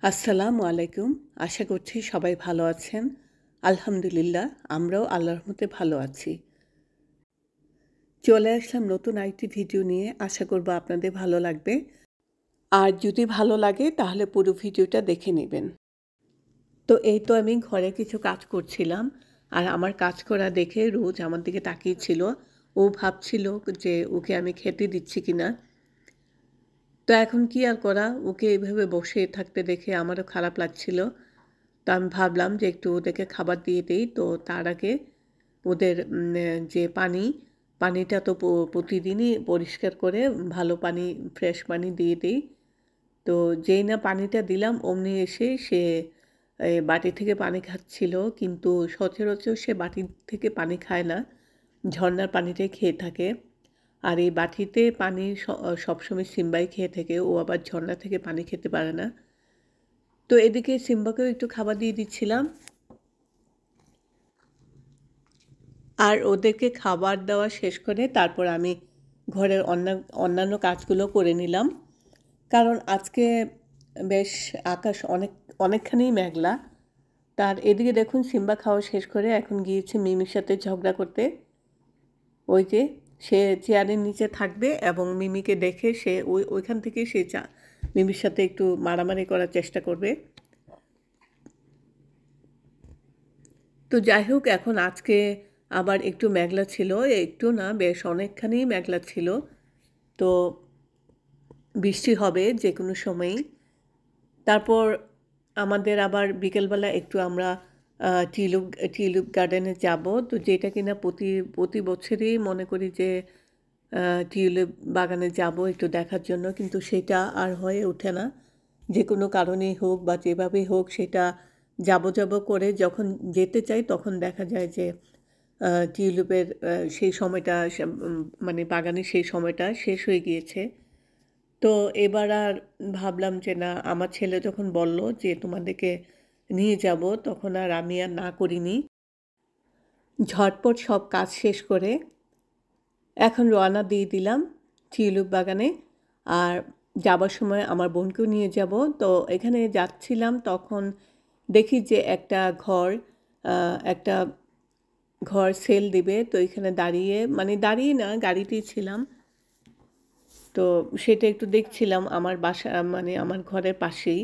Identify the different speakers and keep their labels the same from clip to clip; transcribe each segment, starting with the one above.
Speaker 1: আসসালামু আলাইকুম। আশা করছি সবাই ভালো আছেন। আলহামদুলিল্লাহ, আমরাও আল্লাহর রহমতে ভালো আছি। চলে আসলাম নতুন আরেকটি ভিডিও নিয়ে। আশা করব আপনাদের ভালো লাগবে। আর যদি ভালো লাগে তাহলে পুরো ভিডিওটা দেখে নেবেন। তো এই তো আমি ঘরে কিছু কাজ করছিলাম। আর আমার কাজ করা দেখে রোজ আমার দিকে তাকিয়েছিল। ও ভাবছিল যে ওকে আমি খেতে দিচ্ছি কিনা। তো এখন কি আর করা, ওকে এভাবে বসে থাকতে দেখে আমারও খারাপ লাগছিল। তো আমি ভাবলাম যে একটু ওদেরকে খাবার দিয়ে দেই। তো তার আগে ওদের যে পানিটা তো প্রতিদিনই পরিষ্কার করে ভালো পানি, ফ্রেশ পানি দিয়ে দেই। তো যেই না পানিটা দিলাম অমনি এসে সে বাটি থেকে পানি খাচ্ছিল। কিন্তু সচরাচর সে বাটি থেকে পানি খায় না, ঝরনার পানিটাই খেয়ে থাকে। আর এই বাটিতে পানি সবসময় সিম্বাই খেয়ে থাকে, ও আবার ঝরনা থেকে পানি খেতে পারে না। তো এদিকে সিম্বাকেও একটু খাবার দিয়ে দিচ্ছিলাম। আর ওদেরকে খাবার দেওয়া শেষ করে তারপর আমি ঘরের অন্যান্য কাজগুলো করে নিলাম। কারণ আজকে বেশ আকাশ অনেকখানিই মেঘলা। তার এদিকে দেখুন সিম্বা খাওয়া শেষ করে এখন গিয়েছে মিমির সাথে ঝগড়া করতে। ওই যে সে চেয়ারের নিচে থাকবে এবং মিমিকে দেখে সে ওইখান থেকে সে মিমির সাথে একটু মারামারি করার চেষ্টা করবে। তো যাই হোক, এখন আজকে আবার একটু মেঘলা ছিল, একটু না বেশ অনেকখানি মেঘলা ছিল। তো বৃষ্টি হবে যে কোনো সময়ই। তারপর আমাদের আবার বিকেলবেলা একটু আমরা টিউলিপ গার্ডেনে যাব। তো যেটা কিনা প্রতি বছরই মনে করি যে টিউলিপ বাগানে যাব একটু দেখার জন্য, কিন্তু সেটা আর হয়ে ওঠে না। যে কোনো কারণেই হোক বা যেভাবেই হোক সেটা যাব করে যখন যেতে চাই তখন দেখা যায় যে টিউলিপের সেই সময়টা মানে বাগানের সেই সময়টা শেষ হয়ে গিয়েছে। তো এবার আর ভাবলাম যে না, আমার ছেলে যখন বলল যে তোমাদেরকে নিয়ে যাব তখন আর আমি আর না করিনি। ঝটপট সব কাজ শেষ করে এখন রওনা দিয়ে দিলাম টিউলিপ বাগানে। আর যাবার সময় আমার বোনকেও নিয়ে যাব। তো এখানে যাচ্ছিলাম তখন দেখি যে একটা ঘর সেল দিবে। তো এখানে দাঁড়িয়ে না, গাড়িতেই ছিলাম। তো সেটা একটু দেখছিলাম আমার বাসা, মানে আমার ঘরের পাশেই।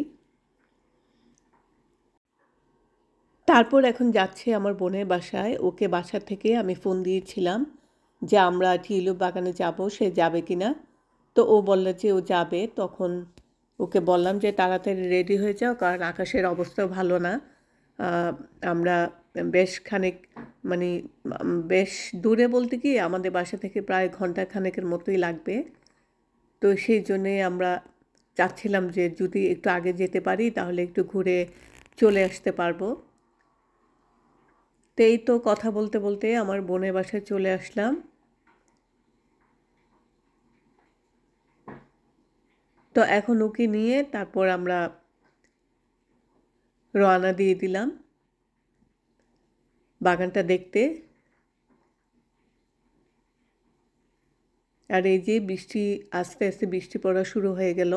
Speaker 1: তারপর এখন যাচ্ছি আমার বোনের বাসায়। ওকে বাসা থেকে আমি ফোন দিয়েছিলাম যে আমরা টিউলিপ বাগানে যাব, সে যাবে কিনা। তো ও বলল যে ও যাবে। তখন ওকে বললাম যে তাড়াতাড়ি রেডি হয়ে যাও, কারণ আকাশের অবস্থাও ভালো না। আহ, আমরা বেশ খানিক মানে বেশ দূরে বলতে কি আমাদের বাসা থেকে প্রায় ঘন্টা খানেকের মতোই লাগবে। তো সেই জন্যে আমরা চাচ্ছিলাম যে যদি একটু আগে যেতে পারি তাহলে একটু ঘুরে চলে আসতে পারবো। তো এই তো কথা বলতে বলতে আমার বোনের বাসায় চলে আসলাম। তো এখন ওকে নিয়ে তারপর আমরা রওনা দিয়ে দিলাম বাগানটা দেখতে। আর এই যে আস্তে আস্তে বৃষ্টি পড়া শুরু হয়ে গেল।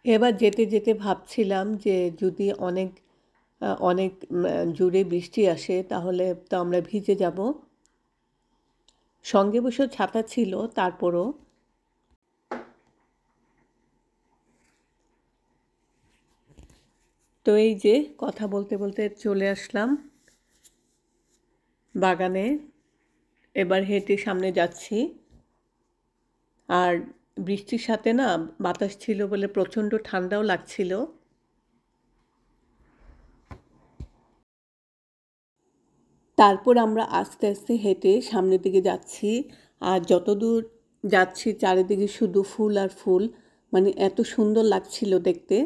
Speaker 1: এবার যেতে যেতে ভাবছিলাম যে যদি অনেক জোরে বৃষ্টি আসে তাহলে তো আমরা ভিজে যাব। সঙ্গে অবশ্য ছাতা ছিল তারপরও। তো এই যে কথা বলতে বলতে চলে আসলাম বাগানে। এবার হেঁটে সামনে যাচ্ছি। আর বৃষ্টির সাথে না বাতাস ছিল বলে প্রচণ্ড ঠান্ডাও লাগছিল। তারপর আমরা আস্তে আস্তে হেঁটে সামনের দিকে যাচ্ছি। আর যতদূর যাচ্ছি চারিদিকে শুধু ফুল আর ফুল, মানে এত সুন্দর লাগছিল দেখতে।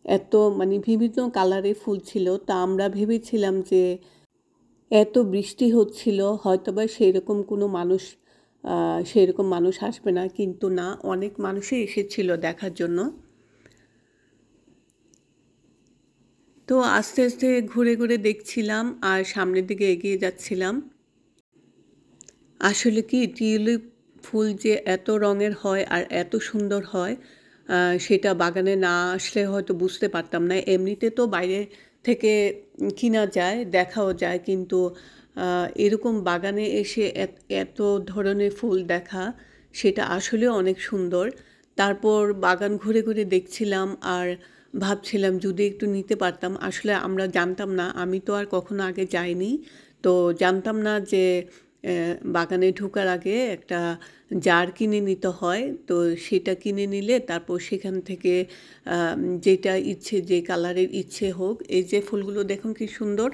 Speaker 1: এত মানে বিভিন্ন কালারের ফুল ছিল। তা আমরা ভেবেছিলাম যে এত বৃষ্টি হচ্ছিল হয়তোবা সেরকম মানুষ আসবে না, কিন্তু না, অনেক মানুষই এসেছিল দেখার জন্য। তো আস্তে আস্তে ঘুরে ঘুরে দেখছিলাম আর সামনের দিকে এগিয়ে যাচ্ছিলাম। আসলে কি টিউলিপ ফুল যে এত রঙের হয় আর এত সুন্দর হয় আ সেটা বাগানে না আসলে হয়তো বুঝতে পারতাম না। এমনিতে তো বাইরে থেকে কিনা যায়, দেখাও যায়। কিন্তু আ এরকম বাগানে এসে এত ধরনের ফুল দেখা সেটা আসলেও অনেক সুন্দর। তারপর বাগান ঘুরে, ঘুরে দেখছিলাম আর ভাবছিলাম যদি একটু নিতে পারতাম। আসলে আমরা জানতাম না, আমি তো আর কখনো আগে যাইনি। তো জানতাম না যে বাগানে ঢোকার আগে একটা জার কিনে নিতে হয়। তো সেটা কিনে নিলে তারপর সেখান থেকে যেটা ইচ্ছে যে কালারের ইচ্ছে হোক, এই যে ফুলগুলো দেখুন কি সুন্দর।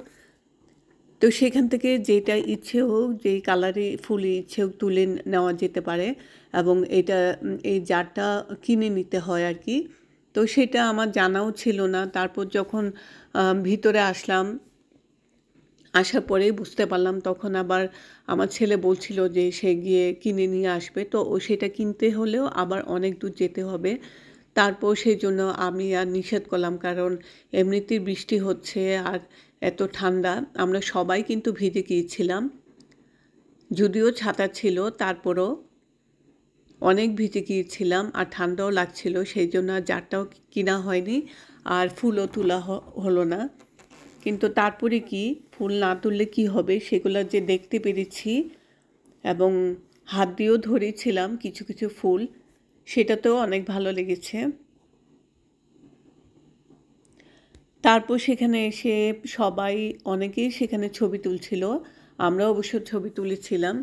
Speaker 1: তো সেখান থেকে যেটা ইচ্ছে হোক, যেই কালারে ফুলের ইচ্ছে হোক তুলে নেওয়া যেতে পারে এবং এটা এই জারটা কিনে নিতে হয় আরকি। তো সেটা আমার জানাও ছিল না। তারপর যখন ভিতরে আসলাম আসার পরেই বুঝতে পারলাম তখন আবার আমার ছেলে বলছিল যে সে গিয়ে কিনে নিয়ে আসবে। তো ও সেটা কিনতে হলেও আবার অনেক দূর যেতে হবে। তারপর সেজন্য আমি আর নিষেধ করলাম কারণ এমনিতেই বৃষ্টি হচ্ছে আর এত ঠান্ডা। আমরা সবাই কিন্তু ভিজে গিয়েছিলাম। যদিও ছাতা ছিল তারপরও অনেক ভিজে গিয়েছিলাম আর ঠান্ডাও লাগছিল। সেইজন্য আর জারটাও কিনা হয়নি আর ফুলও তোলা হলো না। কিন্তু তারপরে কি ফুল না তুললে কি হবে সেগুলো যে দেখতে পেরেছি এবং হাত দিয়েও ধরেছিলাম কিছু কিছু ফুল সেটাতেও অনেক ভালো লেগেছে। তারপর সেখানে এসে সবাই অনেকেই সেখানে ছবি তুলছিল। আমরা অবশ্য ছবি তুলেছিলাম।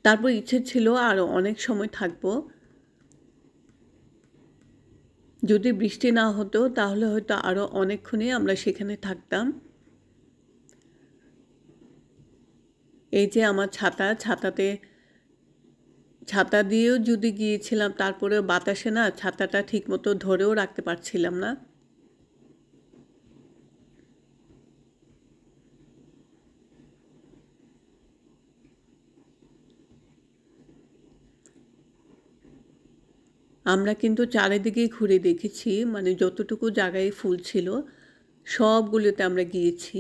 Speaker 1: তারপর ইচ্ছে ছিল আরও অনেক সময় থাকবো। যদি বৃষ্টি না হতো তাহলে হয়তো আরও অনেকক্ষণই আমরা সেখানে থাকতাম। এই যে আমার ছাতা দিয়েও যদি গিয়েছিলাম তারপরেও বাতাসে না ছাতাটা ঠিকমতো ধরেও রাখতে পারছিলাম না। আমরা কিন্তু চারিদিকেই ঘুরে দেখেছি মানে যতটুকু জায়গায় ফুল ছিল সবগুলোতে আমরা গিয়েছি।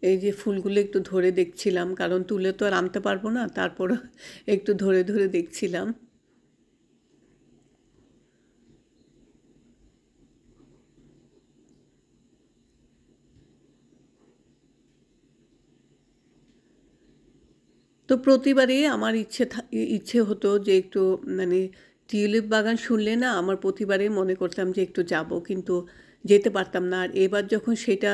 Speaker 1: এই যে ফুলগুলো একটু ধরে দেখছিলাম কারণ তুলে তো আর আনতে পারবো না তারপরও একটু ধরে ধরে দেখছিলাম। তো প্রতিবারই আমার ইচ্ছে হতো যে একটু মানে টিউলিপ বাগান শুনলে না আমার প্রতিবারই মনে করতাম যে একটু যাব কিন্তু যেতে পারতাম না আর এবার যখন সেটা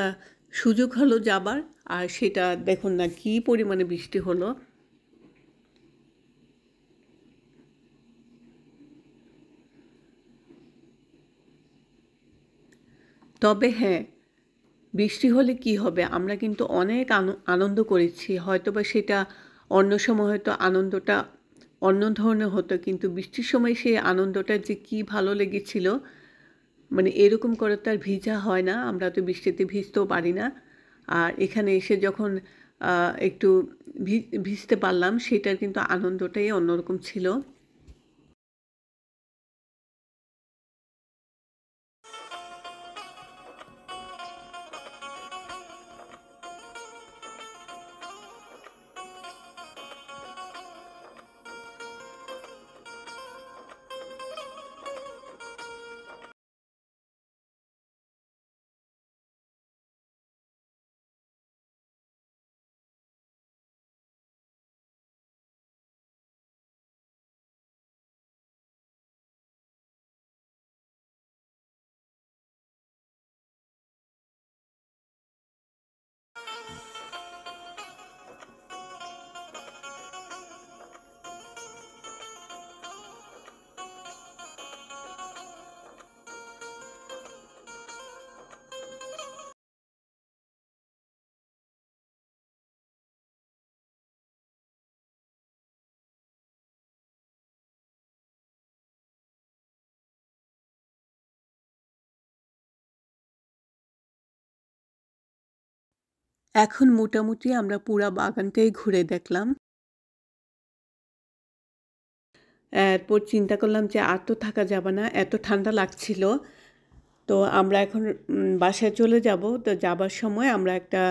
Speaker 1: সুযোগ হলো যাবার আর সেটা দেখুন না কী পরিমাণে বৃষ্টি হলো। তবে হ্যাঁ, বৃষ্টি হলে কি হবে আমরা কিন্তু অনেক আনন্দ করেছি হয়তোবা সেটা অন্য সময় হয়তো আনন্দটা অন্য ধরনের হতো কিন্তু বৃষ্টির সময় সেই আনন্দটা যে কি ভালো লেগেছিল মানে এরকম করে তো আর ভিজা হয় না আমরা তো বৃষ্টিতে ভিজতেও পারি না আর এখানে এসে যখন একটু ভিজতে পারলাম সেটার কিন্তু আনন্দটাই অন্যরকম ছিল। এখন মোটামুটি আমরা পুরা বাগানটাই ঘুরে দেখলাম। এরপর চিন্তা করলাম যে আর তো থাকা যাবে না, এত ঠান্ডা লাগছিল। তো আমরা এখন বাসায় চলে যাব। তো যাবার সময় আমরা একটা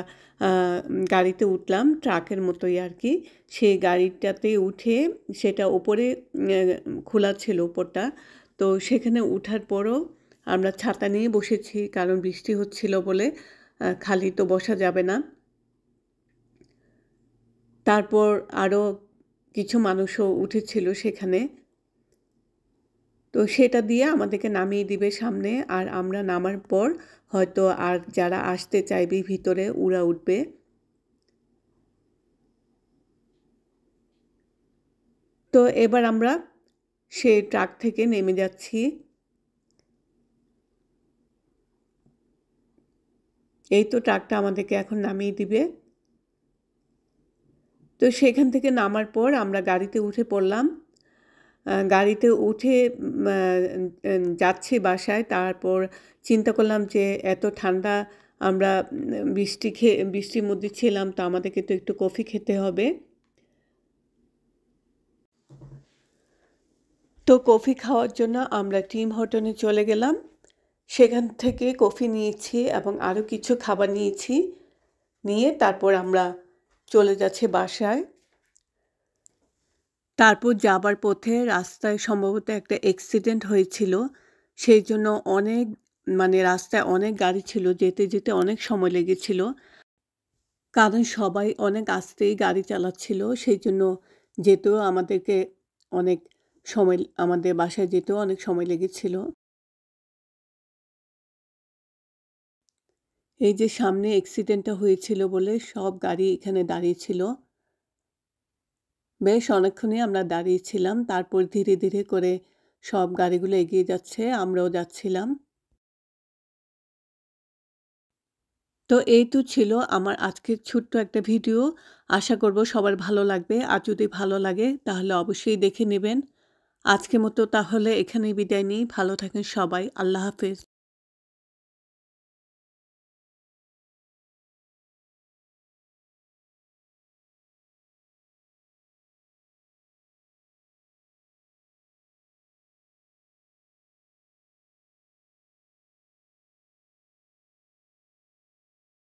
Speaker 1: গাড়িতে উঠলাম, ট্রাকের মতোই আর কি। সেই গাড়িটাতে উঠে সেটা ওপরে খোলা ছিল ওপরটা। তো সেখানে উঠার পরও আমরা ছাতা নিয়ে বসেছি, কারণ বৃষ্টি হচ্ছিল বলে খালি তো বসা যাবে না। তারপর আরও কিছু মানুষও উঠেছিল সেখানে। তো সেটা দিয়ে আমাদেরকে নামিয়ে দিবে সামনে, আর আমরা নামার পর হয়তো আর যারা আসতে চাইবে ভিতরে ওরা উঠবে। তো এবার আমরা সেই ট্রাক থেকে নেমে যাচ্ছি। এই তো ট্রাকটা আমাদেরকে এখন নামিয়ে দিবে। তো সেখান থেকে নামার পর আমরা গাড়িতে উঠে পড়লাম। গাড়িতে উঠে যাচ্ছি বাসায়। তারপর চিন্তা করলাম যে এত ঠান্ডা, আমরা বৃষ্টির মধ্যে ছিলাম, তো আমাদেরকে তো একটু কফি খেতে হবে। তো কফি খাওয়ার জন্য আমরা টিম হর্টনে চলে গেলাম। সেখান থেকে কফি নিয়েছি এবং আরও কিছু খাবার নিয়েছি। নিয়ে তারপর আমরা চলে যাচ্ছি বাসায়। তারপর যাবার পথে রাস্তায় সম্ভবত একটা অ্যাক্সিডেন্ট হয়েছিল। সেই জন্য রাস্তায় অনেক গাড়ি ছিল, যেতে যেতে অনেক সময় লেগেছিল। কারণ সবাই অনেক আস্তেই গাড়ি চালাচ্ছিল, সেই জন্য যেতেও আমাদের বাসায় যেতেও অনেক সময় লেগেছিল। এই যে সামনে অ্যাক্সিডেন্টটা হয়েছিল বলে সব গাড়ি এখানে দাঁড়িয়েছিল। বেশ অনেকক্ষণই আমরা দাঁড়িয়েছিলাম। তারপর ধীরে ধীরে করে সব গাড়িগুলো এগিয়ে যাচ্ছে, আমরাও যাচ্ছিলাম। তো এই তো ছিল আমার আজকের ছোট্ট একটা ভিডিও। আশা করব সবার ভালো লাগবে। আর যদি ভালো লাগে তাহলে অবশ্যই দেখে নেবেন। আজকের মতো তাহলে এখানেই বিদায় নিই। ভালো থাকেন সবাই। আল্লাহ হাফেজ।